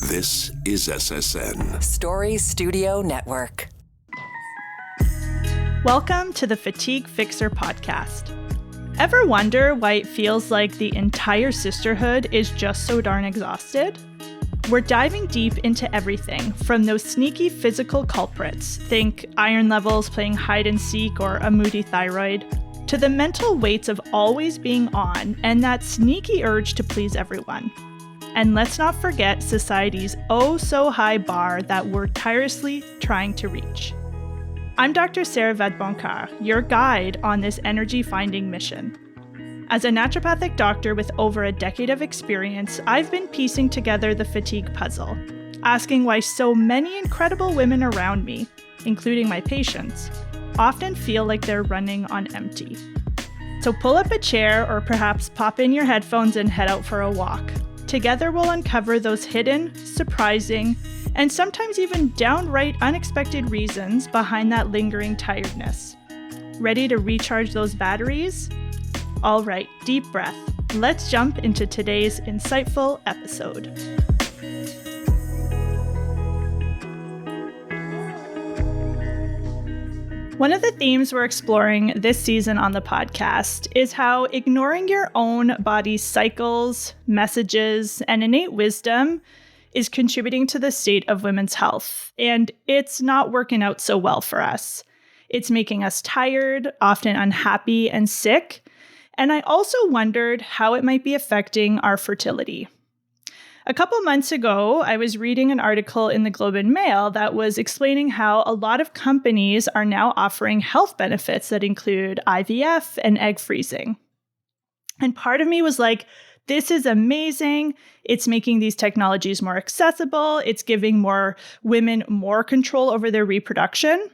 This is SSN. Story Studio Network. Welcome to the Fatigue Fixer podcast. Ever wonder why it feels like the entire sisterhood is just so darn exhausted? We're diving deep into everything from those sneaky physical culprits, think iron levels playing hide and seek or a moody thyroid, to the mental weights of always being on and that sneaky urge to please everyone. And let's not forget society's oh-so-high bar that we're tirelessly trying to reach. I'm Dr. Sarah Vedbonkar, your guide on this energy-finding mission. As a naturopathic doctor with over a decade of experience, I've been piecing together the fatigue puzzle, asking why so many incredible women around me, including my patients, often feel like they're running on empty. So pull up a chair or perhaps pop in your headphones and head out for a walk. Together we'll uncover those hidden, surprising, and sometimes even downright unexpected reasons behind that lingering tiredness. Ready to recharge those batteries? All right, deep breath. Let's jump into today's insightful episode. One of the themes we're exploring this season on the podcast is how ignoring your own body's cycles, messages, and innate wisdom is contributing to the state of women's health, and it's not working out so well for us. It's making us tired, often unhappy, and sick, and I also wondered how it might be affecting our fertility. A couple months ago, I was reading an article in the Globe and Mail that was explaining how a lot of companies are now offering health benefits that include IVF and egg freezing. And part of me was like, this is amazing. It's making these technologies more accessible. It's giving more women more control over their reproduction.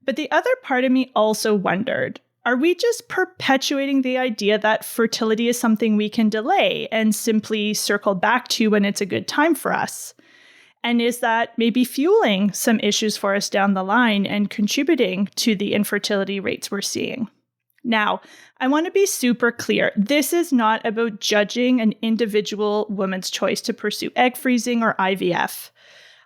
But the other part of me also wondered, are we just perpetuating the idea that fertility is something we can delay and simply circle back to when it's a good time for us? And is that maybe fueling some issues for us down the line and contributing to the infertility rates we're seeing? Now, I want to be super clear. This is not about judging an individual woman's choice to pursue egg freezing or IVF.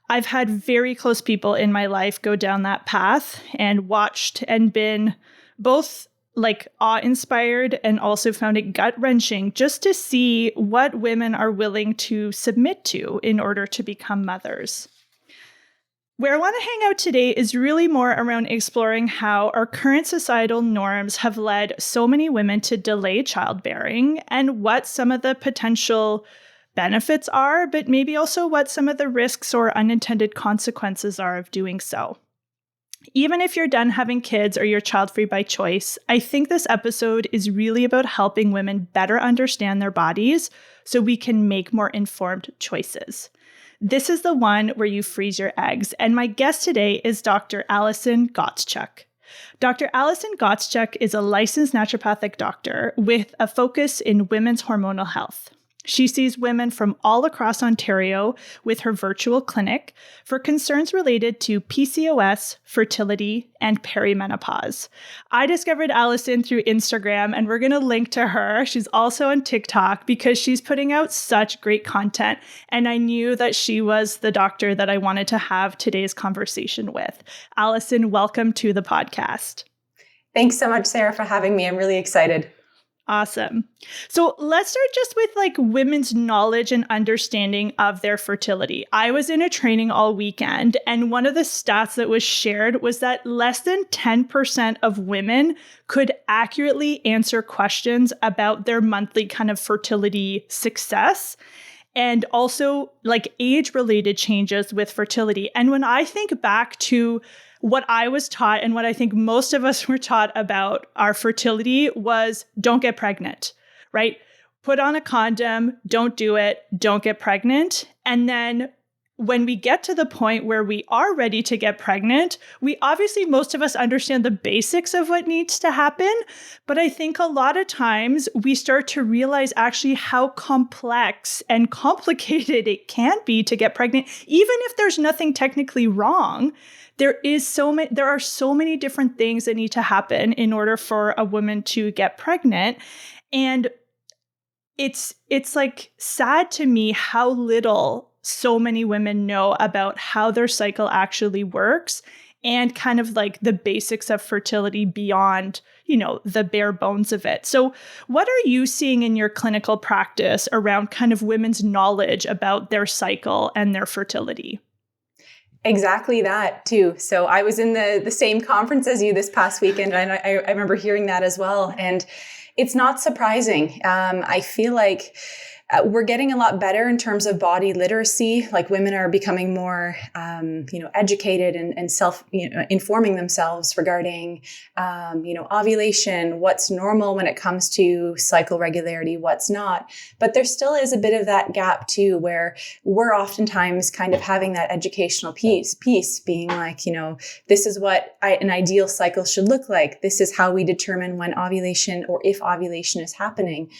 I've had very close people in my life go down that path and watched and been both awe-inspired and also found it gut-wrenching just to see what women are willing to submit to in order to become mothers. Where I want to hang out today is really more around exploring how our current societal norms have led so many women to delay childbearing and what some of the potential benefits are, but maybe also what some of the risks or unintended consequences are of doing so. Even if you're done having kids or you're child-free by choice, I think this episode is really about helping women better understand their bodies so we can make more informed choices. This is the one where you freeze your eggs, and my guest today is Dr. Alison Gottschalk. Dr. Alison Gottschalk is a licensed naturopathic doctor with a focus in women's hormonal health. She sees women from all across Ontario with her virtual clinic for concerns related to PCOS, fertility, and perimenopause. I discovered Alison through Instagram, and we're going to link to her. She's also on TikTok because she's putting out such great content, and I knew that she was the doctor that I wanted to have today's conversation with. Alison, welcome to the podcast. Thanks so much, Sarah, for having me. I'm really excited. Awesome. So let's start just with women's knowledge and understanding of their fertility. I was in a training all weekend, and one of the stats that was shared was that less than 10% of women could accurately answer questions about their monthly kind of fertility success and also age-related changes with fertility. And when I think back to what I was taught and what I think most of us were taught about our fertility was don't get pregnant, right? Put on a condom, don't do it, don't get pregnant. And then when we get to the point where we are ready to get pregnant, we obviously, most of us understand the basics of what needs to happen. But I think a lot of times we start to realize actually how complex and complicated it can be to get pregnant, even if there's nothing technically wrong. There are so many different things that need to happen in order for a woman to get pregnant. And it's sad to me how little so many women know about how their cycle actually works and kind of like the basics of fertility beyond, the bare bones of it. So what are you seeing in your clinical practice around kind of women's knowledge about their cycle and their fertility? Exactly that too. So I was in the same conference as you this past weekend, and I remember hearing that as well. And it's not surprising. I feel like we're getting a lot better in terms of body literacy. Like women are becoming more, educated and informing themselves regarding, ovulation, what's normal when it comes to cycle regularity, what's not. But there still is a bit of that gap too, where we're oftentimes kind of having that educational piece being like, this is what an ideal cycle should look like. This is how we determine when ovulation or if ovulation is happening.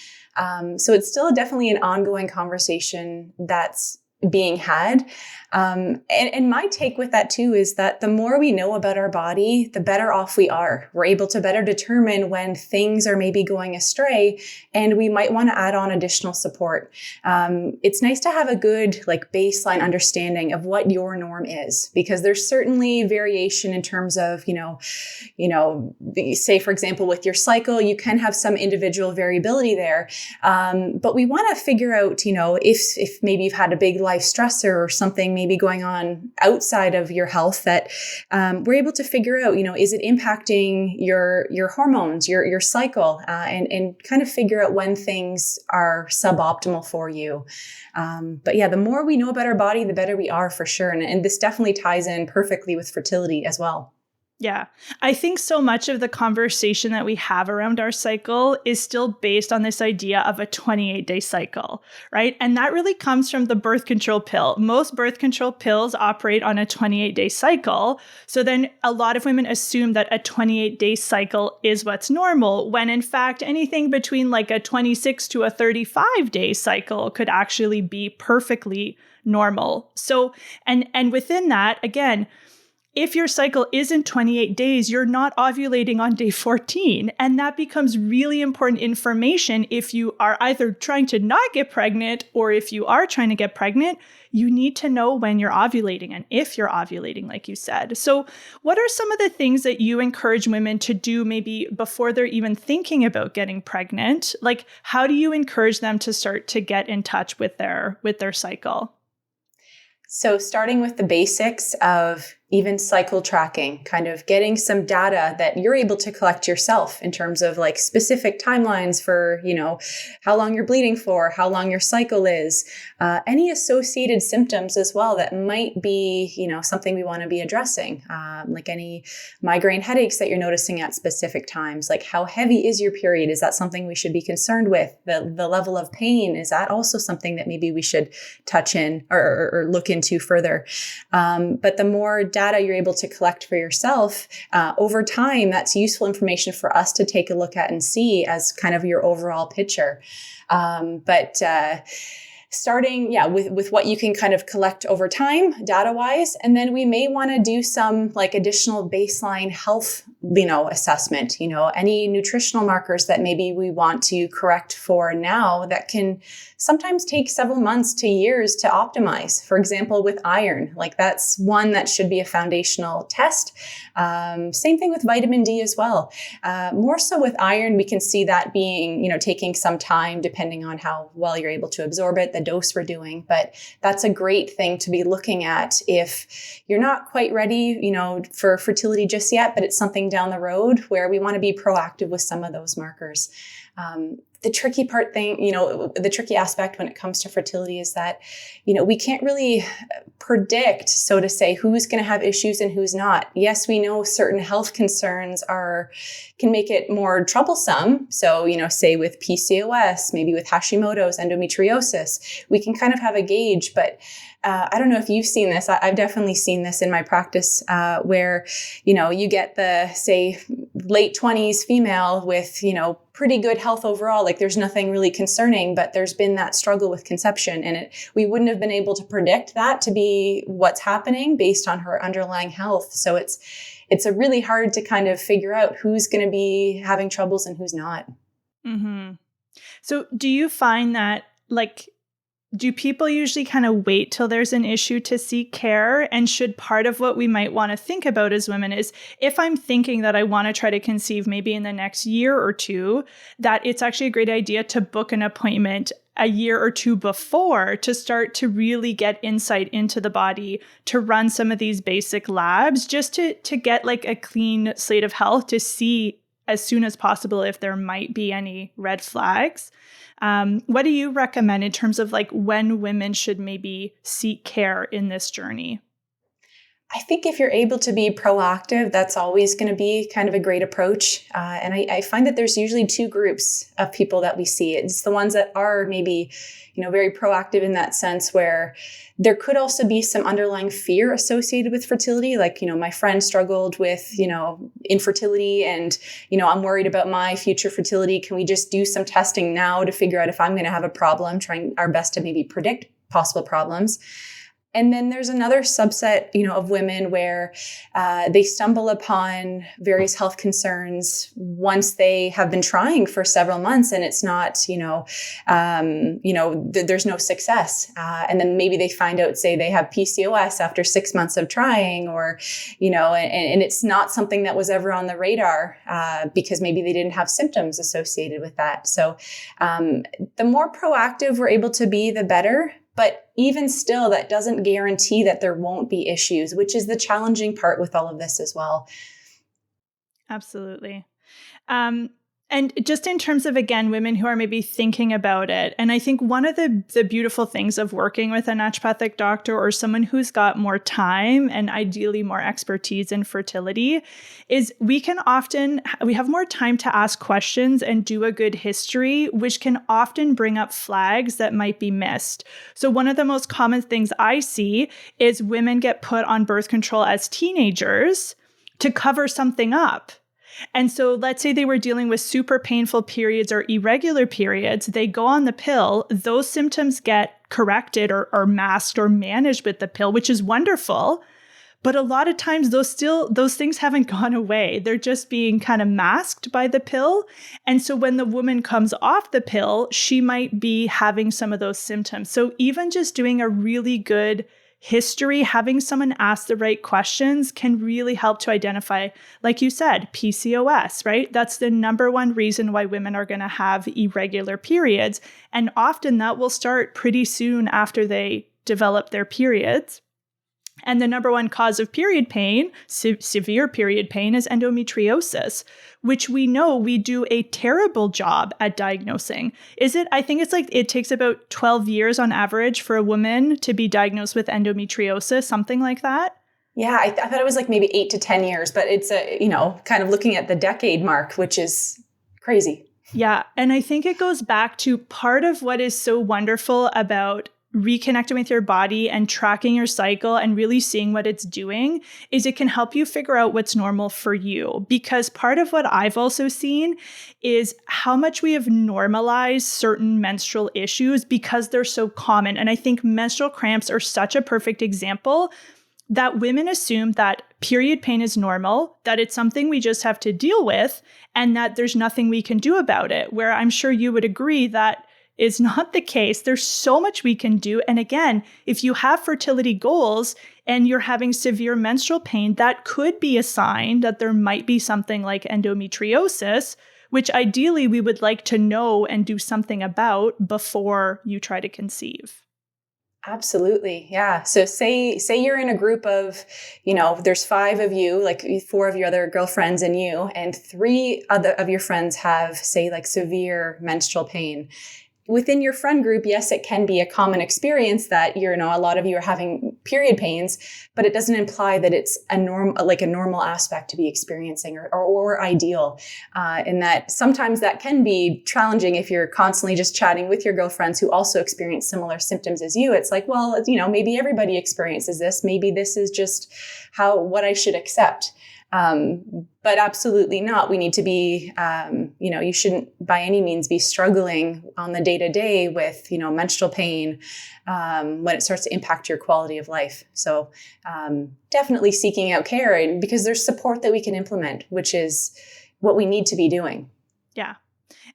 So it's still definitely an ongoing conversation that's being had. And my take with that too is that the more we know about our body, the better off we are. We're able to better determine when things are maybe going astray, and we might want to add on additional support. It's nice to have a good baseline understanding of what your norm is, because there's certainly variation in terms of, say for example, with your cycle, you can have some individual variability there. But we want to figure out, if maybe you've had a big life stressor or something maybe going on outside of your health, that we're able to figure out, is it impacting your hormones, your cycle, and kind of figure out when things are suboptimal for you. But yeah, the more we know about our body, the better we are for sure. And this definitely ties in perfectly with fertility as well. Yeah, I think so much of the conversation that we have around our cycle is still based on this idea of a 28-day cycle, right? And that really comes from the birth control pill. Most birth control pills operate on a 28-day cycle. So then a lot of women assume that a 28-day cycle is what's normal, when in fact anything between like a 26 to a 35-day cycle could actually be perfectly normal. So, and within that, again, if your cycle isn't 28 days, you're not ovulating on day 14. And that becomes really important information if you are either trying to not get pregnant, or if you are trying to get pregnant, you need to know when you're ovulating and if you're ovulating, like you said. So what are some of the things that you encourage women to do maybe before they're even thinking about getting pregnant? Like, how do you encourage them to start to get in touch with their cycle? So starting with the basics of even cycle tracking, kind of getting some data that you're able to collect yourself in terms of like specific timelines for, how long you're bleeding for, how long your cycle is, any associated symptoms as well that might be, something we want to be addressing, like any migraine headaches that you're noticing at specific times, like how heavy is your period? Is that something we should be concerned with? The level of pain, is that also something that maybe we should touch in or look into further? But the more data you're able to collect for yourself over time, that's useful information for us to take a look at and see as kind of your overall picture. But starting, with what you can kind of collect over time, data-wise, and then we may want to do some like additional baseline health, assessment, any nutritional markers that maybe we want to correct for now that can sometimes take several months to years to optimize. For example, with iron, like that's one that should be a foundational test. Same thing with vitamin D as well. More so with iron, we can see that being, taking some time depending on how well you're able to absorb it, the dose we're doing. But that's a great thing to be looking at if you're not quite ready, for fertility just yet, but it's something down the road where we want to be proactive with some of those markers. The tricky the tricky aspect when it comes to fertility is that, we can't really predict, so to say, who's going to have issues and who's not. Yes, we know certain health concerns can make it more troublesome. So, say with PCOS, maybe with Hashimoto's, endometriosis, we can kind of have a gauge, but I don't know if you've seen this. I've definitely seen this in my practice where, you get the, say, late 20s female with, pretty good health overall. Like there's nothing really concerning, but there's been that struggle with conception. And we wouldn't have been able to predict that to be what's happening based on her underlying health. So it's a really hard to kind of figure out who's going to be having troubles and who's not. Mm-hmm. So do you find that do people usually kind of wait till there's an issue to seek care? And should part of what we might want to think about as women is, if I'm thinking that I want to try to conceive maybe in the next year or two, that it's actually a great idea to book an appointment a year or two before to start to really get insight into the body, to run some of these basic labs, just to get like a clean slate of health, to see as soon as possible if there might be any red flags. What do you recommend in terms of like when women should maybe seek care in this journey? I think if you're able to be proactive, that's always going to be kind of a great approach. And I find that there's usually two groups of people that we see. It's the ones that are maybe, very proactive in that sense, where there could also be some underlying fear associated with fertility. Like, my friend struggled with, infertility and, I'm worried about my future fertility. Can we just do some testing now to figure out if I'm going to have a problem, trying our best to maybe predict possible problems? And then there's another subset, of women where they stumble upon various health concerns once they have been trying for several months and it's not, there's no success. And then maybe they find out, say, they have PCOS after 6 months of trying, or, and it's not something that was ever on the radar because maybe they didn't have symptoms associated with that. So the more proactive we're able to be, the better. But even still, that doesn't guarantee that there won't be issues, which is the challenging part with all of this as well. Absolutely. And just in terms of, again, women who are maybe thinking about it, and I think one of the beautiful things of working with a naturopathic doctor or someone who's got more time and ideally more expertise in fertility is we have more time to ask questions and do a good history, which can often bring up flags that might be missed. So one of the most common things I see is women get put on birth control as teenagers to cover something up. And so let's say they were dealing with super painful periods or irregular periods, they go on the pill, those symptoms get corrected or masked or managed with the pill, which is wonderful. But a lot of times those things haven't gone away. They're just being kind of masked by the pill. And so when the woman comes off the pill, she might be having some of those symptoms. So even just doing a really good history, having someone ask the right questions can really help to identify, like you said, PCOS, right? That's the number one reason why women are going to have irregular periods. And often that will start pretty soon after they develop their periods. And the number one cause of period pain, severe period pain, is endometriosis, which we know we do a terrible job at diagnosing. I think it's like it takes about 12 years on average for a woman to be diagnosed with endometriosis, something like that. Yeah, I thought it was like maybe 8 to 10 years, but it's kind of looking at the decade mark, which is crazy. Yeah. And I think it goes back to part of what is so wonderful about reconnecting with your body and tracking your cycle and really seeing what it's doing is it can help you figure out what's normal for you. Because part of what I've also seen is how much we have normalized certain menstrual issues because they're so common. And I think menstrual cramps are such a perfect example that women assume that period pain is normal, that it's something we just have to deal with, and that there's nothing we can do about it. Where I'm sure you would agree that is not the case. There's so much we can do. And again, if you have fertility goals and you're having severe menstrual pain, that could be a sign that there might be something like endometriosis, which ideally we would like to know and do something about before you try to conceive. Absolutely. Yeah. So say you're in a group of, there's 5 of you, like 4 of your other girlfriends and you, and 3 other of your friends have, say, like severe menstrual pain. Within your friend group, yes, it can be a common experience that a lot of you are having period pains, but it doesn't imply that it's a normal aspect to be experiencing or ideal. And that sometimes that can be challenging if you're constantly just chatting with your girlfriends who also experience similar symptoms as you. It's like, well, maybe everybody experiences this. Maybe this is just what I should accept. But absolutely not. We need to be, you shouldn't by any means be struggling on the day-to-day with, menstrual pain, when it starts to impact your quality of life. So, definitely seeking out care, and because there's support that we can implement, which is what we need to be doing. Yeah.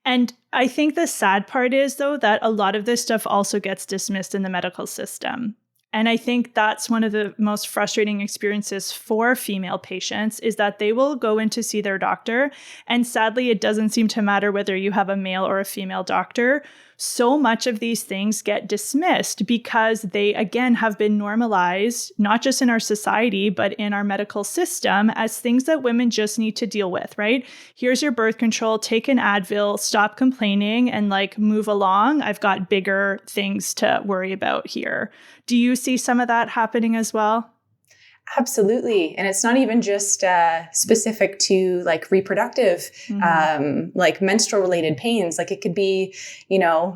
And I think the sad part is, though, that a lot of this stuff also gets dismissed in the medical system. And I think that's one of the most frustrating experiences for female patients, is that they will go in to see their doctor. And sadly, it doesn't seem to matter whether you have a male or a female doctor. So much of these things get dismissed because they, again, have been normalized, not just in our society, but in our medical system as things that women just need to deal with, right? Here's your birth control, take an Advil, stop complaining, and like move along. I've got bigger things to worry about here. Do you see some of that happening as well? Absolutely. And it's not even just specific to like reproductive, like menstrual related pains. Like it could be,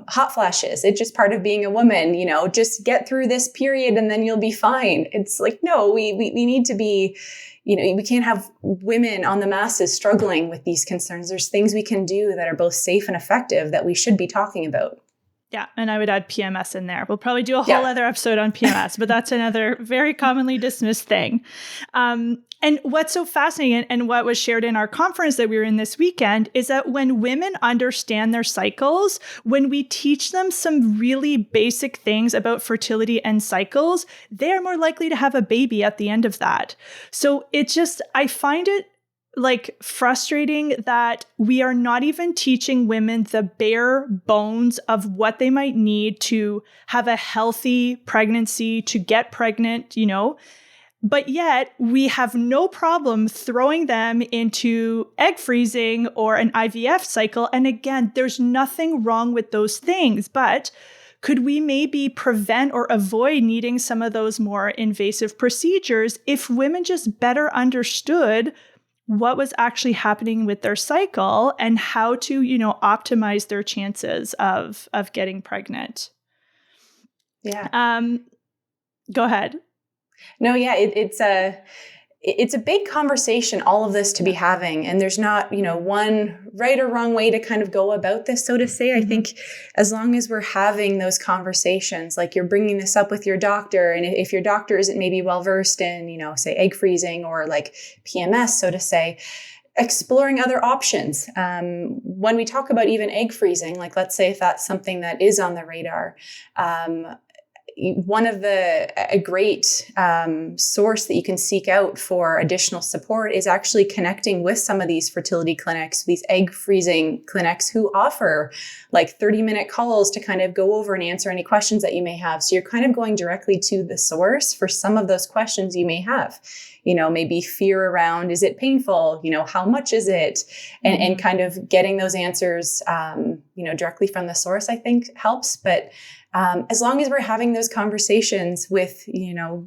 hot flashes. It's just part of being a woman, just get through this period and then you'll be fine. It's like, no, we need to be, we can't have women on the masses struggling with these concerns. There's things we can do that are both safe and effective that we should be talking about. Yeah. And I would add PMS in there. We'll probably do a whole other episode on PMS, but that's another very commonly dismissed thing. And what's so fascinating and what was shared in our conference that we were in this weekend is that when women understand their cycles, when we teach them some really basic things about fertility and cycles, they are more likely to have a baby at the end of that. So I find it like frustrating that we are not even teaching women the bare bones of what they might need to have a healthy pregnancy, to get pregnant, but yet we have no problem throwing them into egg freezing or an IVF cycle. And again, there's nothing wrong with those things, but could we maybe prevent or avoid needing some of those more invasive procedures if women just better understood what was actually happening with their cycle and how to, optimize their chances of getting pregnant? Yeah. Go ahead. No, yeah, it's a big conversation, all of this to be having. And there's not, one right or wrong way to kind of go about this, so to say. I think as long as we're having those conversations, like you're bringing this up with your doctor, and if your doctor isn't maybe well-versed in, say egg freezing or like PMS, so to say, exploring other options. When we talk about even egg freezing, like let's say if that's something that is on the radar, one of a great source that you can seek out for additional support is actually connecting with some of these fertility clinics, these egg freezing clinics who offer like 30-minute calls to kind of go over and answer any questions that you may have. So you're kind of going directly to the source for some of those questions you may have. Maybe fear around, is it painful? How much is it? And kind of getting those answers, directly from the source, I think helps. But as long as we're having those conversations with,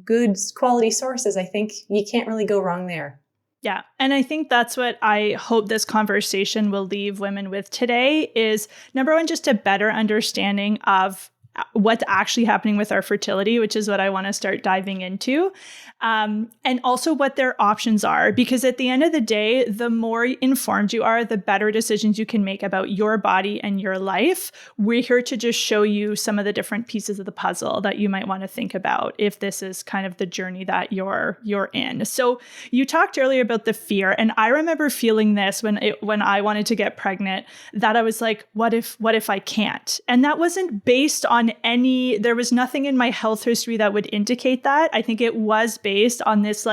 good quality sources, I think you can't really go wrong there. Yeah. And I think that's what I hope this conversation will leave women with today is, number one, just a better understanding of what's actually happening with our fertility, which is what I want to start diving into. And also what their options are, because at the end of the day, the more informed you are, the better decisions you can make about your body and your life. We're here to just show you some of the different pieces of the puzzle that you might want to think about if this is kind of the journey that you're in. So you talked earlier about the fear, and I remember feeling this when I wanted to get pregnant, that I was like, what if I can't? And that wasn't based on there was nothing in my health history that would indicate that. I think it was based on this,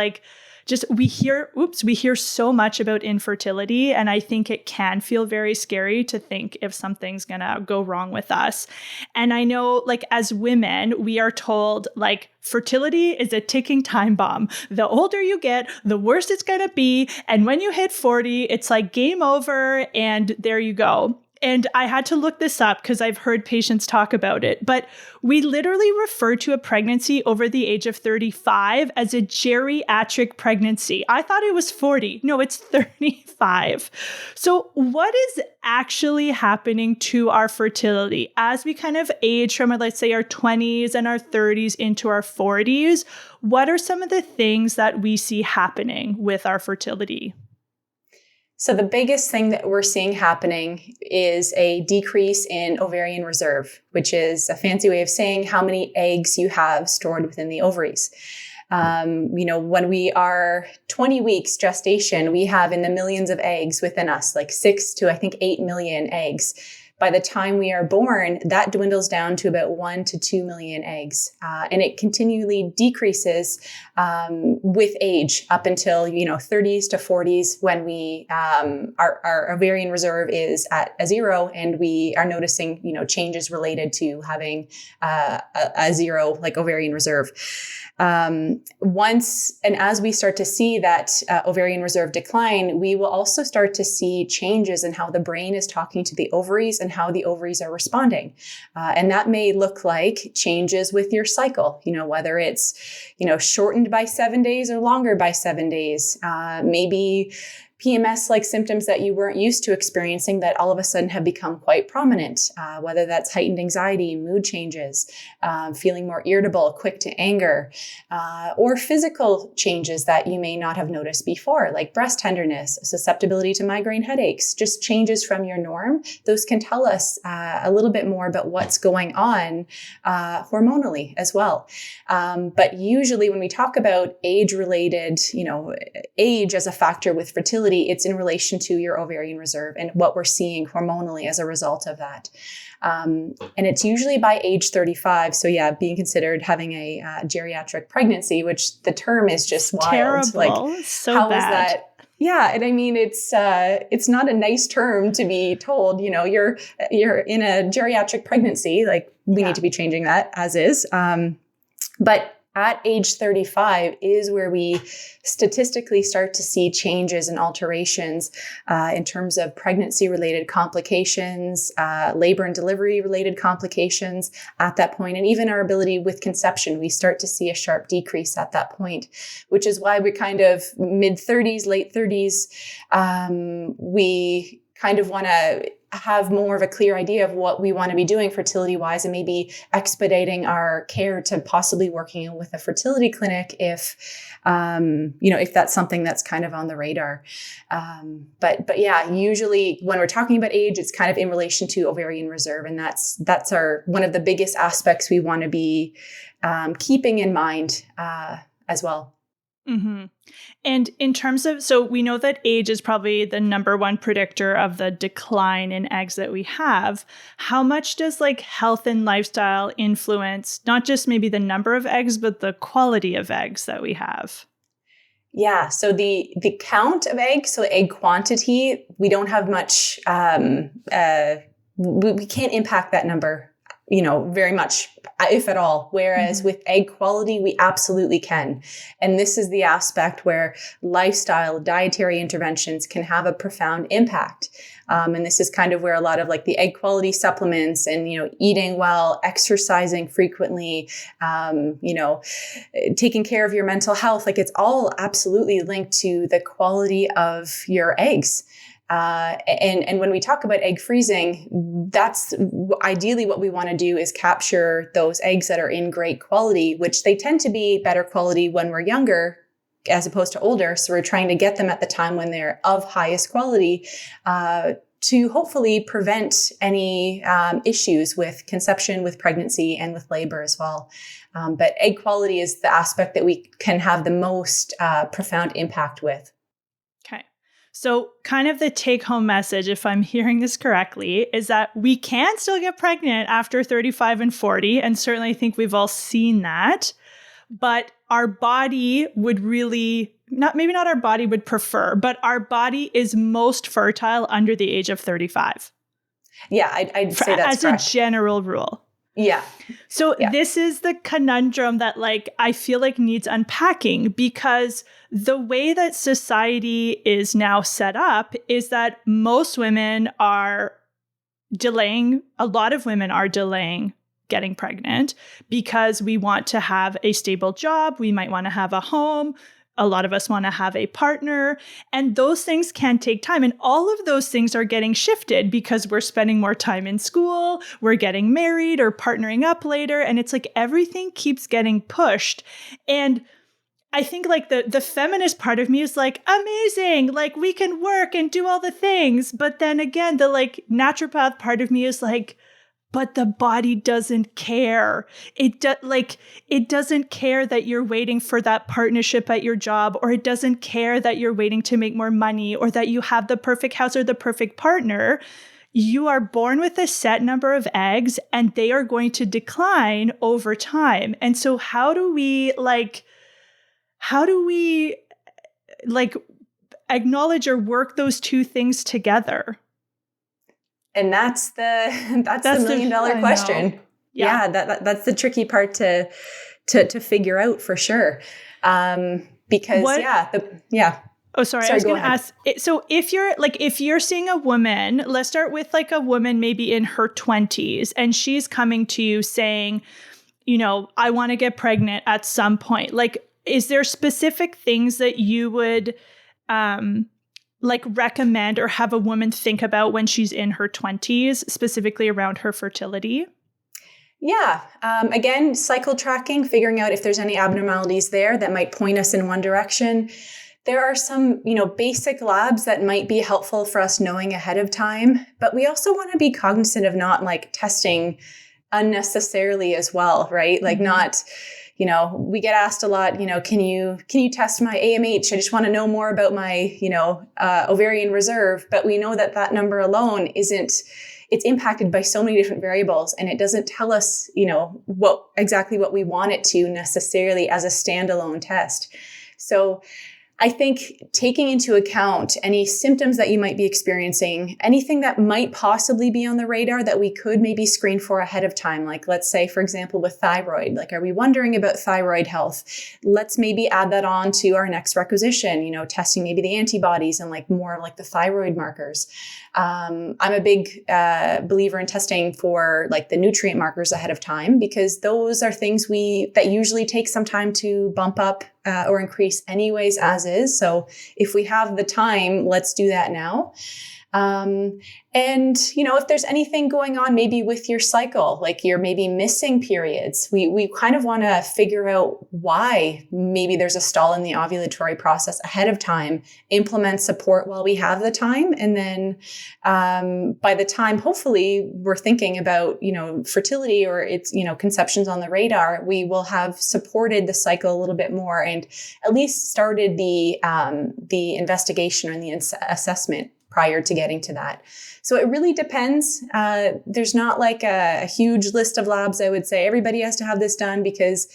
we hear so much about infertility, and I think it can feel very scary to think if something's gonna go wrong with us. And I know, as women, we are told, fertility is a ticking time bomb. The older you get, the worse it's gonna be. And when you hit 40, it's like game over, and there you go. And I had to look this up because I've heard patients talk about it, but we literally refer to a pregnancy over the age of 35 as a geriatric pregnancy. I thought it was 40. No, it's 35. So what is actually happening to our fertility as we kind of age from, let's say, our 20s and our 30s into our 40s? What are some of the things that we see happening with our fertility? So the biggest thing that we're seeing happening is a decrease in ovarian reserve, which is a fancy way of saying how many eggs you have stored within the ovaries. When we are 20 weeks gestation, we have in the millions of eggs within us, like 6 to I think 8 million eggs. By the time we are born, that dwindles down to about 1 to 2 million eggs. And it continually decreases with age up until, 30s to 40s when we, our ovarian reserve is at a zero and we are noticing, changes related to having a zero like ovarian reserve. Once and as we start to see that ovarian reserve decline, we will also start to see changes in how the brain is talking to the ovaries and how the ovaries are responding. And that may look like changes with your cycle, whether it's, shortened by 7 days or longer by 7 days, maybe PMS-like symptoms that you weren't used to experiencing that all of a sudden have become quite prominent, whether that's heightened anxiety, mood changes, feeling more irritable, quick to anger, or physical changes that you may not have noticed before, like breast tenderness, susceptibility to migraine headaches, just changes from your norm. Those can tell us a little bit more about what's going on hormonally as well. But usually when we talk about age-related, age as a factor with fertility, it's in relation to your ovarian reserve and what we're seeing hormonally as a result of that. And it's usually by age 35. So yeah, being considered having a geriatric pregnancy, which the term is just wild. Terrible. Like, so how bad. is that? Yeah. And I mean, it's not a nice term to be told, you're in a geriatric pregnancy. Like we need to be changing that as is. But at age 35 is where we statistically start to see changes and alterations in terms of pregnancy-related complications, labor and delivery-related complications at that point, and even our ability with conception. We start to see a sharp decrease at that point, which is why we kind of mid-30s, late 30s, we kind of want to have more of a clear idea of what we want to be doing fertility wise and maybe expediting our care to possibly working with a fertility clinic if that's something that's kind of on the radar. But yeah, usually when we're talking about age, it's kind of in relation to ovarian reserve. And that's one of the biggest aspects we want to be keeping in mind as well. Mm-hmm. And in terms of, so we know that age is probably the number one predictor of the decline in eggs that we have. How much does health and lifestyle influence not just maybe the number of eggs, but the quality of eggs that we have? Yeah. So the count of eggs, so egg quantity, we don't have much, we can't impact that number very much, if at all. Whereas with egg quality, we absolutely can. And this is the aspect where lifestyle, dietary interventions can have a profound impact. And this is kind of where a lot of the egg quality supplements and, eating well, exercising frequently, taking care of your mental health, it's all absolutely linked to the quality of your eggs. And when we talk about egg freezing, that's ideally what we want to do is capture those eggs that are in great quality, which they tend to be better quality when we're younger as opposed to older. So we're trying to get them at the time when they're of highest quality, to hopefully prevent any issues with conception, with pregnancy, and with labor as well. But egg quality is the aspect that we can have the most profound impact with. So kind of the take-home message, if I'm hearing this correctly, is that we can still get pregnant after 35 and 40. And certainly I think we've all seen that. But our body would really, maybe not our body would prefer, but our body is most fertile under the age of 35. Yeah, I'd say that's correct. As a general rule. Yeah. So this is the conundrum that I feel needs unpacking, because the way that society is now set up is that most women are delaying, a lot of women are delaying getting pregnant because we want to have a stable job. We might want to have a home. A lot of us want to have a partner, and those things can take time. And all of those things are getting shifted because we're spending more time in school, we're getting married or partnering up later. And it's everything keeps getting pushed. And I think the feminist part of me is amazing, we can work and do all the things. But then again, the naturopath part of me is but the body doesn't care. It doesn't care that you're waiting for that partnership at your job, or it doesn't care that you're waiting to make more money, or that you have the perfect house or the perfect partner. You are born with a set number of eggs, and they are going to decline over time. And so how do we acknowledge or work those two things together? And that's the $1,000,000 question. Yeah, that's the tricky part to figure out for sure. Because Oh, sorry. I was going to ask. So if you're seeing a woman, let's start with like a woman maybe in her 20s, and she's coming to you saying, I want to get pregnant at some point. Like, is there specific things that you would recommend or have a woman think about when she's in her 20s, specifically around her fertility? Yeah. Again, cycle tracking, figuring out if there's any abnormalities there that might point us in one direction. There are some, basic labs that might be helpful for us knowing ahead of time, but we also want to be cognizant of not testing unnecessarily as well, right? Like not, we get asked a lot, can you test my AMH? I just want to know more about my, ovarian reserve. But we know that number alone it's impacted by so many different variables, and it doesn't tell us, what we want it to necessarily as a standalone test. So I think taking into account any symptoms that you might be experiencing, anything that might possibly be on the radar that we could maybe screen for ahead of time, like let's say, for example, with thyroid, are we wondering about thyroid health? Let's maybe add that on to our next requisition, testing maybe the antibodies and more of the thyroid markers. I'm a big believer in testing for the nutrient markers ahead of time, because those are things that usually take some time to bump up or increase anyways as is. So if we have the time, let's do that now. And, if there's anything going on maybe with your cycle, like you're maybe missing periods, we kind of want to figure out why maybe there's a stall in the ovulatory process ahead of time, implement support while we have the time. And then by the time, hopefully, we're thinking about, fertility or it's, conceptions on the radar, we will have supported the cycle a little bit more and at least started the investigation or the assessment prior to getting to that. So it really depends. There's not a huge list of labs. I would say everybody has to have this done, because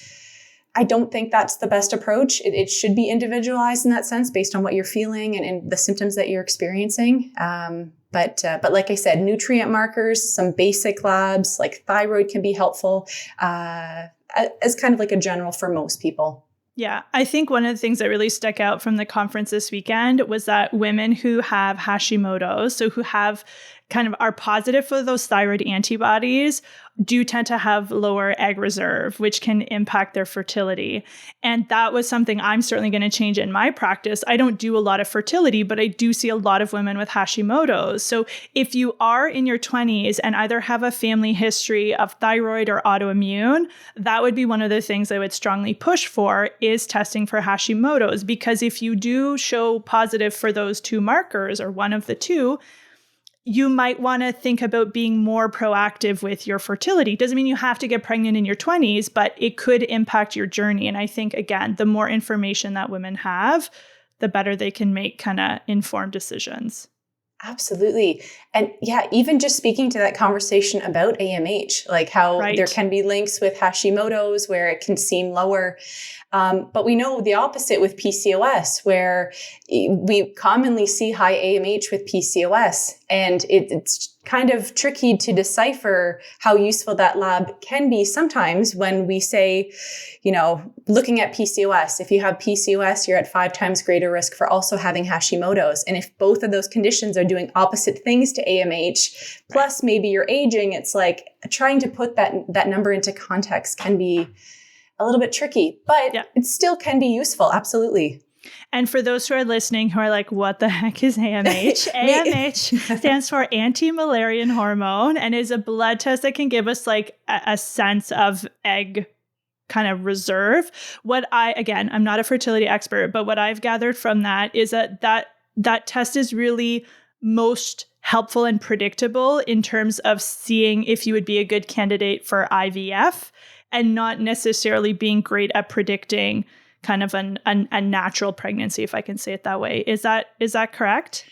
I don't think that's the best approach. It should be individualized in that sense based on what you're feeling and the symptoms that you're experiencing. But like I said, nutrient markers, some basic labs like thyroid can be helpful as kind of a general for most people. Yeah, I think one of the things that really stuck out from the conference this weekend was that women who have Hashimoto's, so who have kind of are positive for those thyroid antibodies, do tend to have lower egg reserve, which can impact their fertility. And that was something I'm certainly going to change in my practice. I don't do a lot of fertility, but I do see a lot of women with Hashimoto's. So if you are in your 20s and either have a family history of thyroid or autoimmune, that would be one of the things I would strongly push for, is testing for Hashimoto's. Because if you do show positive for those two markers, or one of the two, you might want to think about being more proactive with your fertility. Doesn't mean you have to get pregnant in your 20s, but it could impact your journey. And I think, again, the more information that women have, the better they can make kind of informed decisions. Absolutely. And yeah, even just speaking to that conversation about AMH, how there can be links with Hashimoto's where it can seem lower. But we know the opposite with PCOS, where we commonly see high AMH with PCOS. And it's kind of tricky to decipher how useful that lab can be sometimes when we say, looking at PCOS, if you have PCOS, you're at 5 times greater risk for also having Hashimoto's. And if both of those conditions are doing opposite things to AMH, plus maybe you're aging, it's trying to put that number into context can be a little bit tricky, but it still can be useful. Absolutely. And for those who are listening who are like, what the heck is AMH? AMH stands for anti-Müllerian hormone, and is a blood test that can give us a sense of egg kind of reserve. I'm not a fertility expert, but what I've gathered from that is that test is really most helpful and predictable in terms of seeing if you would be a good candidate for IVF, and not necessarily being great at predicting kind of a natural pregnancy, if I can say it that way. Is that correct?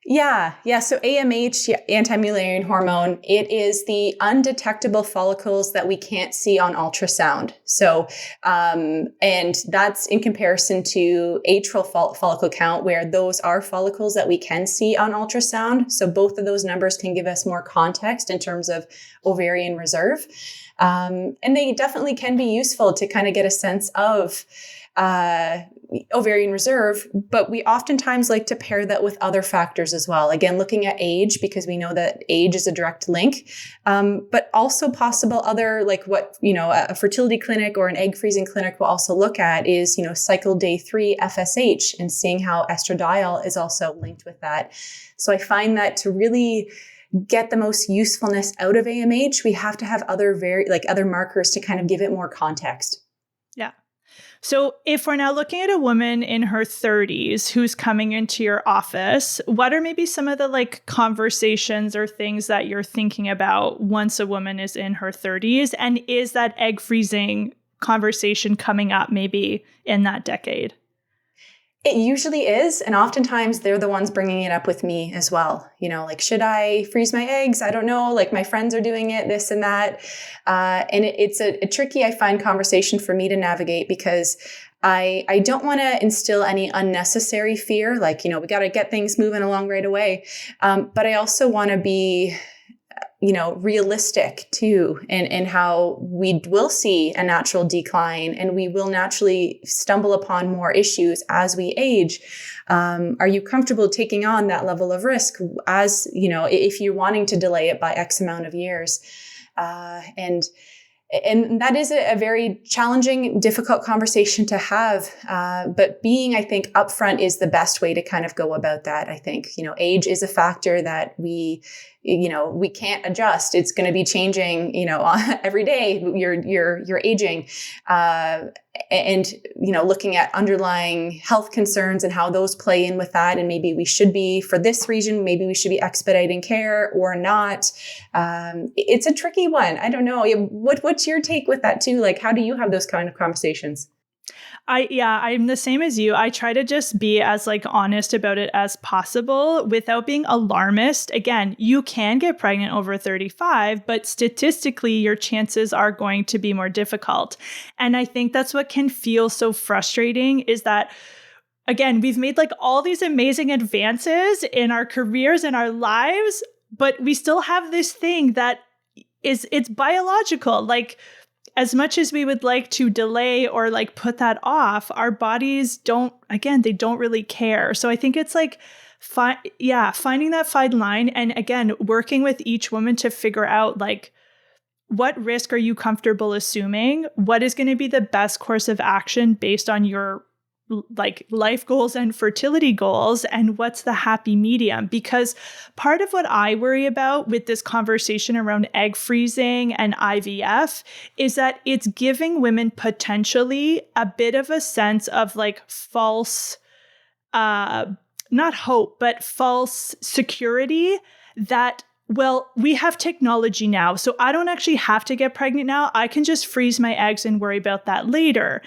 Yeah. So AMH, anti-Mullerian hormone, it is the undetectable follicles that we can't see on ultrasound. So, and that's in comparison to atrial follicle count, where those are follicles that we can see on ultrasound. So both of those numbers can give us more context in terms of ovarian reserve. And they definitely can be useful to kind of get a sense of ovarian reserve, but we oftentimes like to pair that with other factors as well. Again, looking at age, because we know that age is a direct link, but also possible other, like what, a fertility clinic or an egg freezing clinic will also look at is, cycle day 3 FSH, and seeing how estradiol is also linked with that. So I find that to really get the most usefulness out of AMH, we have to have other other markers to kind of give it more context. Yeah. So if we're now looking at a woman in her 30s who's coming into your office, what are maybe some of the conversations or things that you're thinking about once a woman is in her 30s? And is that egg freezing conversation coming up maybe in that decade? It usually is. And oftentimes they're the ones bringing it up with me as well. Should I freeze my eggs? I don't know. My friends are doing it, this and that. And it's a tricky, I find, conversation for me to navigate, because I don't want to instill any unnecessary fear. We got to get things moving along right away. But I also want to be realistic too, and how we will see a natural decline, and we will naturally stumble upon more issues as we age. Are you comfortable taking on that level of risk as, if you're wanting to delay it by X amount of years? And that is a very challenging, difficult conversation to have. But being, I think, upfront is the best way to kind of go about that. I think, age is a factor that we can't adjust. It's going to be changing, every day you're aging. And looking at underlying health concerns and how those play in with that. And maybe we should be, for this region, maybe we should be expediting care or not. It's a tricky one. I don't know. What's your take with that too? How do you have those kind of conversations? I'm the same as you. I try to just be as honest about it as possible without being alarmist. Again, you can get pregnant over 35, but statistically your chances are going to be more difficult. And I think that's what can feel so frustrating, is that, again, we've made all these amazing advances in our careers and our lives, but we still have this thing that it's biological. As much as we would like to delay or put that off, our bodies don't really care. So I think it's finding that fine line, and again, working with each woman to figure out what risk are you comfortable assuming? What is going to be the best course of action based on your life goals and fertility goals, and what's the happy medium? Because part of what I worry about with this conversation around egg freezing and IVF is that it's giving women potentially a bit of a sense of false, not hope, but false security that, well, we have technology now, so I don't actually have to get pregnant now. I can just freeze my eggs and worry about that later.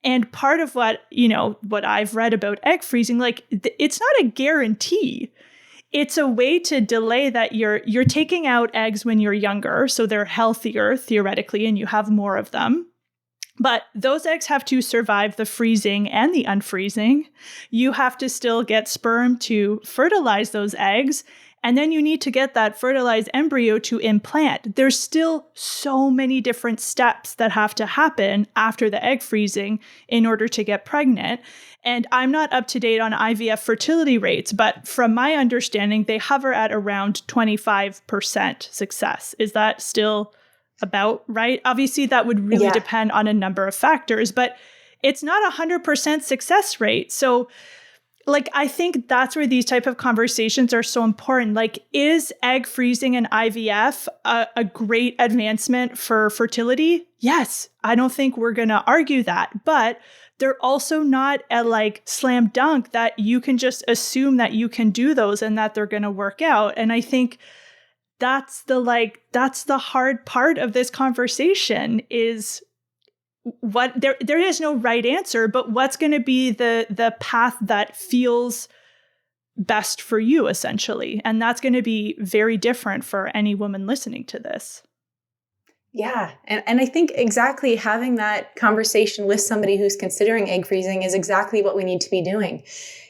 And part of what I've read about egg freezing, it's not a guarantee. It's a way to delay that you're taking out eggs when you're younger, so they're healthier theoretically, and you have more of them. But those eggs have to survive the freezing and the unfreezing. You have to still get sperm to fertilize those eggs. And then you need to get that fertilized embryo to implant. There's still so many different steps that have to happen after the egg freezing in order to get pregnant. And I'm not up to date on IVF fertility rates, but from my understanding, they hover at around 25% success. Is that still about right? Obviously, that would really depend on a number of factors, but it's not 100% success rate. So like, I think that's where these type of conversations are so important. Like, is egg freezing and IVF a great advancement for fertility? Yes. I don't think we're going to argue that, but they're also not a like slam dunk that you can just assume that you can do those and that they're going to work out. And I think that's the hard part of this conversation is what there is no right answer, but what's going to be the path that feels best for you, essentially. And that's going to be very different for any woman listening to this. Yeah. And I think exactly having that conversation with somebody who's considering egg freezing is exactly what we need to be doing.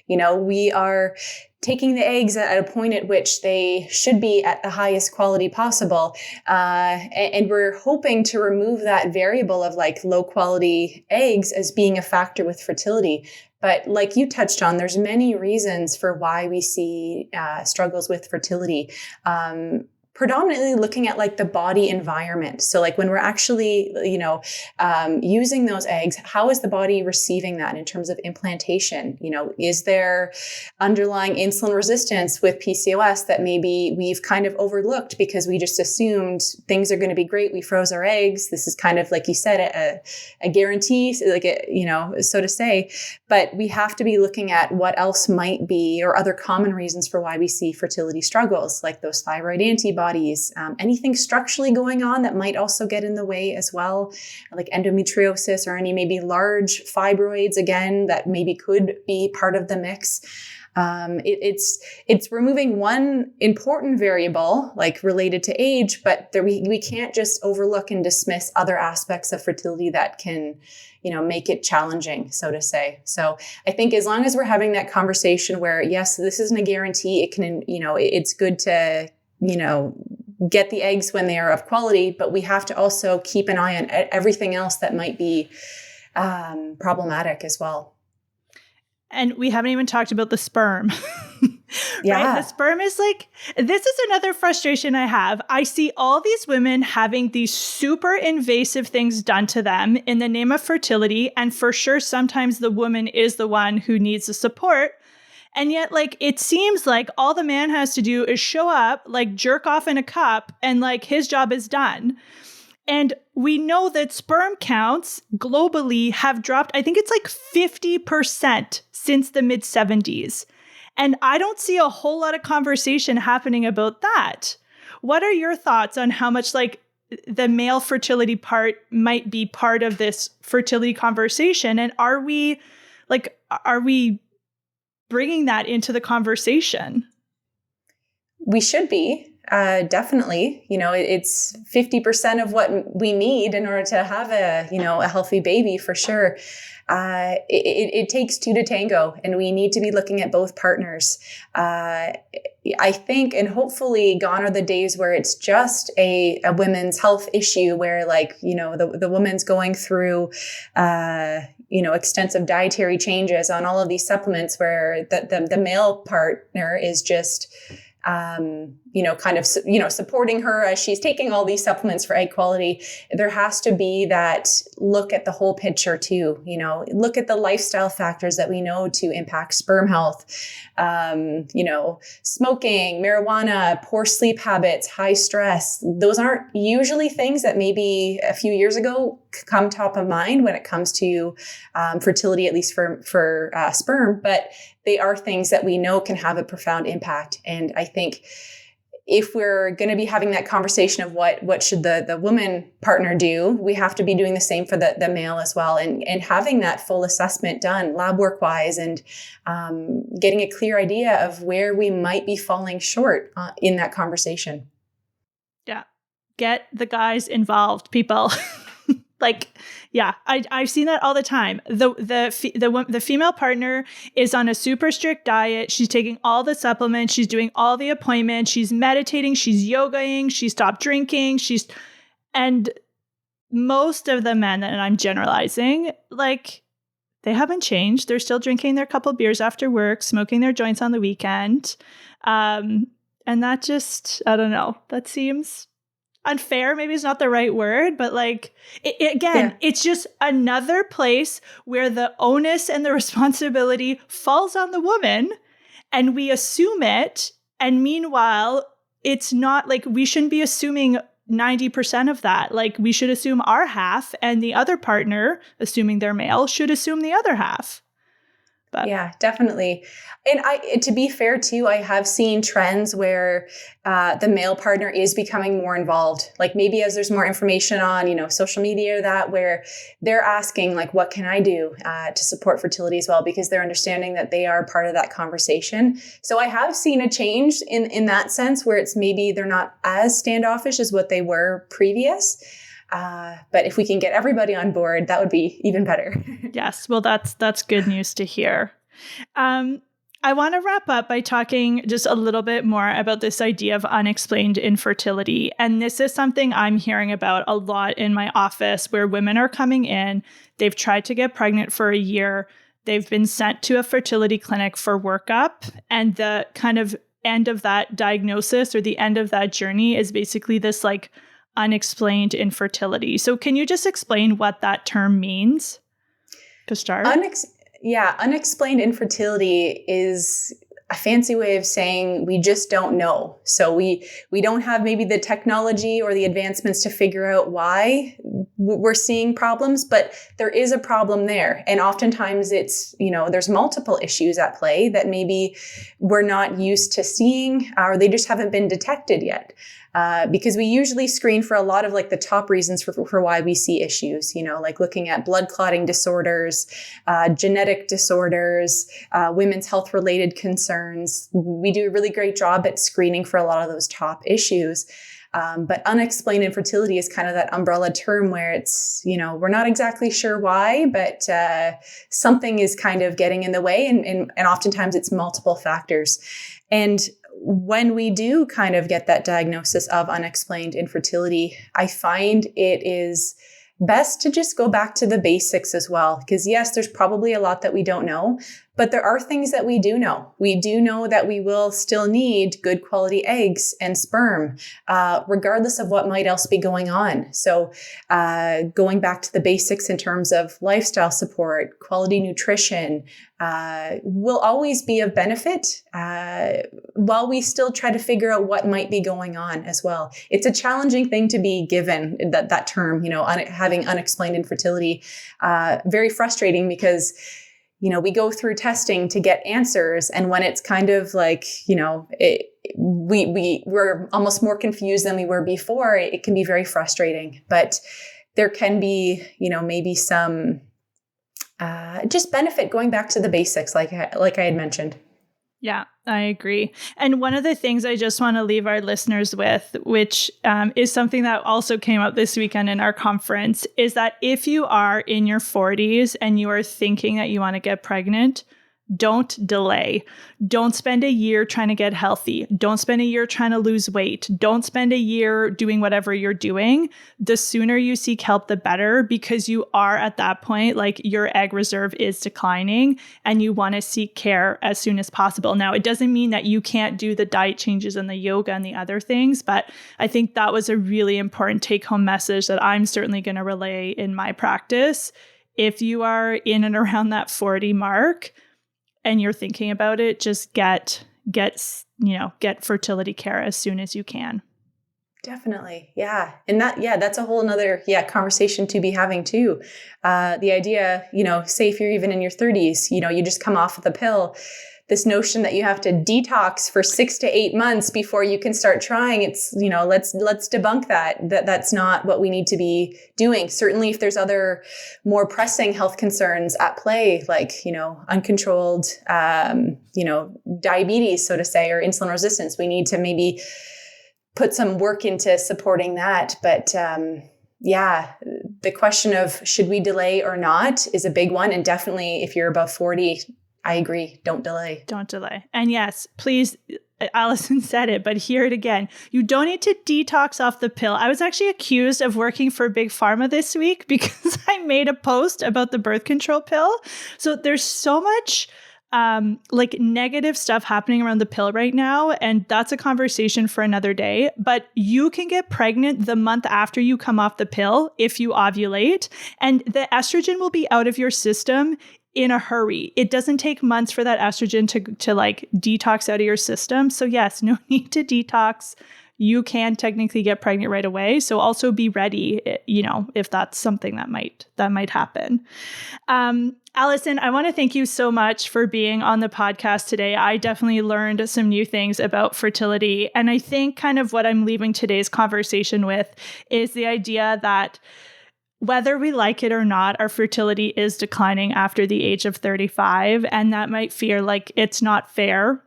You know, we are taking the eggs at a point at which they should be at the highest quality possible. And we're hoping to remove that variable of like low quality eggs as being a factor with fertility. But like you touched on, there's many reasons for why we see struggles with fertility. Predominantly looking at like the body environment. So like when we're actually, using those eggs, how is the body receiving that in terms of implantation? You know, is there underlying insulin resistance with PCOS that maybe we've kind of overlooked because we just assumed things are going to be great. We froze our eggs. This is kind of, like you said, a guarantee, so to say, but we have to be looking at what else might be or other common reasons for why we see fertility struggles, like those thyroid antibodies, anything structurally going on that might also get in the way as well, like endometriosis or any maybe large fibroids, again, that maybe could be part of the mix. It's removing one important variable, like related to age, but we can't just overlook and dismiss other aspects of fertility that can, make it challenging, so to say. So I think as long as we're having that conversation where, yes, this isn't a guarantee, it can, it's good to, get the eggs when they are of quality, but we have to also keep an eye on everything else that might be problematic as well. And we haven't even talked about the sperm. Yeah. Right? The sperm is like, this is another frustration I have. I see all these women having these super invasive things done to them in the name of fertility. And for sure, sometimes the woman is the one who needs the support. And yet, like, it seems like all the man has to do is show up, like, jerk off in a cup, and, like, his job is done. And we know that sperm counts globally have dropped, I think it's like 50% since the mid-70s. And I don't see a whole lot of conversation happening about that. What are your thoughts on how much, like, the male fertility part might be part of this fertility conversation? And are we bringing that into the conversation? We should be, definitely. It's 50% of what we need in order to have a healthy baby, for sure. It takes two to tango, and we need to be looking at both partners. I think, and hopefully gone are the days where it's just a women's health issue where, like, the woman's going through, extensive dietary changes on all of these supplements where the male partner is just, supporting her as she's taking all these supplements for egg quality. There has to be that look at the whole picture too, look at the lifestyle factors that we know to impact sperm health, smoking, marijuana, poor sleep habits, high stress. Those aren't usually things that maybe a few years ago come top of mind when it comes to fertility, at least for sperm, but they are things that we know can have a profound impact. And I think if we're going to be having that conversation of what should the woman partner do, we have to be doing the same for the male as well, and having that full assessment done lab work wise, and getting a clear idea of where we might be falling short in that conversation. Yeah. Get the guys involved, people. Like, yeah, I've seen that all the time. The female partner is on a super strict diet. She's taking all the supplements. She's doing all the appointments. She's meditating. She's yogaing. She stopped drinking. And most of the men, and I'm generalizing, like, they haven't changed. They're still drinking their couple beers after work, smoking their joints on the weekend. And that just, I don't know, that seems unfair maybe is not the right word, but like, it's just another place where the onus and the responsibility falls on the woman, and we assume it. And meanwhile, it's not like we shouldn't be assuming 90% of that. Like, we should assume our half, and the other partner, assuming they're male, should assume the other half. But yeah, definitely. And to be fair too, I have seen trends where the male partner is becoming more involved. Like maybe as there's more information on, social media or that, where they're asking like, what can I do to support fertility as well? Because they're understanding that they are part of that conversation. So I have seen a change in that sense where it's maybe they're not as standoffish as what they were previous. But if we can get everybody on board, that would be even better. Yes. Well, that's good news to hear. I want to wrap up by talking just a little bit more about this idea of unexplained infertility. And this is something I'm hearing about a lot in my office, where women are coming in, they've tried to get pregnant for a year, they've been sent to a fertility clinic for workup, and the kind of end of that diagnosis or the end of that journey is basically this like unexplained infertility. So can you just explain what that term means to start? Unexplained infertility is a fancy way of saying we just don't know. So we don't have maybe the technology or the advancements to figure out why we're seeing problems, but there is a problem there. And oftentimes it's, there's multiple issues at play that maybe we're not used to seeing, or they just haven't been detected yet. Because we usually screen for a lot of like the top reasons for why we see issues, like looking at blood clotting disorders, genetic disorders, women's health related concerns. We do a really great job at screening for a lot of those top issues. But unexplained infertility is kind of that umbrella term where it's, we're not exactly sure why, but something is kind of getting in the way. And oftentimes it's multiple factors. And when we do kind of get that diagnosis of unexplained infertility, I find it is best to just go back to the basics as well. Because yes, there's probably a lot that we don't know, but there are things that we do know. We do know that we will still need good quality eggs and sperm, regardless of what might else be going on. So going back to the basics in terms of lifestyle support, quality nutrition, will always be of benefit while we still try to figure out what might be going on as well. It's a challenging thing to be given that term, having unexplained infertility, very frustrating because we go through testing to get answers. And when it's kind of like, we're almost more confused than we were before, it can be very frustrating. But there can be, maybe some just benefit going back to the basics, like I had mentioned. Yeah, I agree. And one of the things I just want to leave our listeners with, which is something that also came up this weekend in our conference, is that if you are in your 40s and you are thinking that you want to get pregnant, don't delay. Don't spend a year trying to get healthy. Don't spend a year trying to lose weight. Don't spend a year doing whatever you're doing. The sooner you seek help, the better, because you are at that point, like your egg reserve is declining and you want to seek care as soon as possible. Now, it doesn't mean that you can't do the diet changes and the yoga and the other things, but I think that was a really important take-home message that I'm certainly going to relay in my practice. If you are in and around that 40 mark, and you're thinking about it, just get fertility care as soon as you can. Definitely. Yeah. And that's a whole nother, conversation to be having too. The idea, say if you're even in your 30s, you just come off of the pill, this notion that you have to detox for 6 to 8 months before you can start trying. It's, let's debunk that. That's not what we need to be doing. Certainly if there's other more pressing health concerns at play, like, uncontrolled, diabetes, so to say, or insulin resistance, we need to maybe put some work into supporting that. But, the question of should we delay or not is a big one. And definitely if you're above 40, I agree. Don't delay. Don't delay. And yes, please, Alison said it, but hear it again. You don't need to detox off the pill. I was actually accused of working for Big Pharma this week because I made a post about the birth control pill. So there's so much like negative stuff happening around the pill right now. And that's a conversation for another day. But you can get pregnant the month after you come off the pill if you ovulate, and the estrogen will be out of your system in a hurry. It doesn't take months for that estrogen to like detox out of your system. So yes, no need to detox. You can technically get pregnant right away. So also be ready, if that's something that might happen. Alison, I want to thank you so much for being on the podcast today. I definitely learned some new things about fertility. And I think kind of what I'm leaving today's conversation with is the idea that whether we like it or not, our fertility is declining after the age of 35. And that might feel like it's not fair,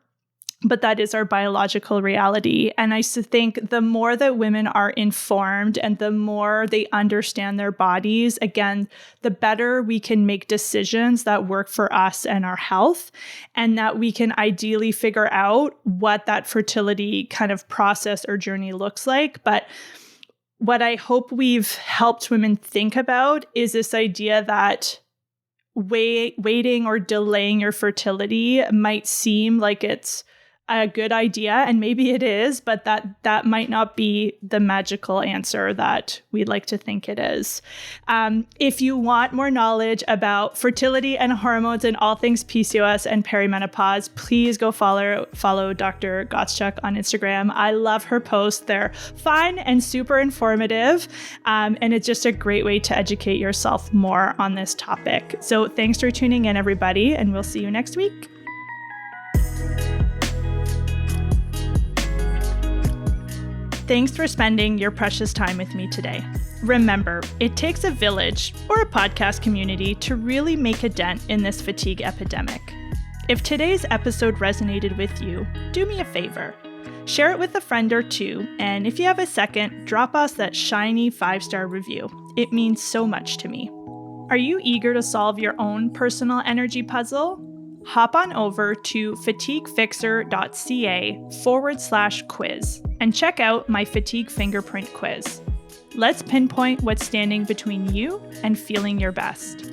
but that is our biological reality. And I think the more that women are informed and the more they understand their bodies, again, the better we can make decisions that work for us and our health, and that we can ideally figure out what that fertility kind of process or journey looks like. But what I hope we've helped women think about is this idea that waiting or delaying your fertility might seem like it's a good idea, and maybe it is, but that might not be the magical answer that we'd like to think it is. If you want more knowledge about fertility and hormones and all things PCOS and perimenopause, please go follow Dr. Gottschalk on Instagram. I love her posts. They're fun and super informative, and it's just a great way to educate yourself more on this topic. So thanks for tuning in, everybody, and we'll see you next week. Thanks for spending your precious time with me today. Remember, it takes a village or a podcast community to really make a dent in this fatigue epidemic. If today's episode resonated with you, do me a favor. Share it with a friend or two, and if you have a second, drop us that shiny 5-star review. It means so much to me. Are you eager to solve your own personal energy puzzle? Hop on over to fatiguefixer.ca/quiz and check out my fatigue fingerprint quiz. Let's pinpoint what's standing between you and feeling your best.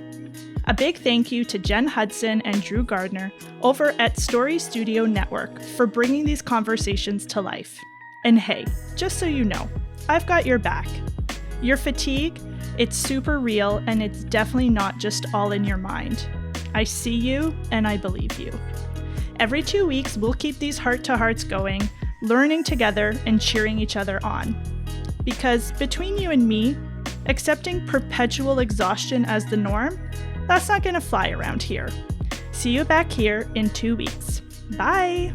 A big thank you to Jen Hudson and Drew Gardner over at Story Studio Network for bringing these conversations to life. And hey, just so you know, I've got your back. Your fatigue, it's super real, and it's definitely not just all in your mind. I see you and I believe you. Every 2 weeks, we'll keep these heart-to-hearts going, learning together and cheering each other on. Because between you and me, accepting perpetual exhaustion as the norm, that's not going to fly around here. See you back here in 2 weeks. Bye!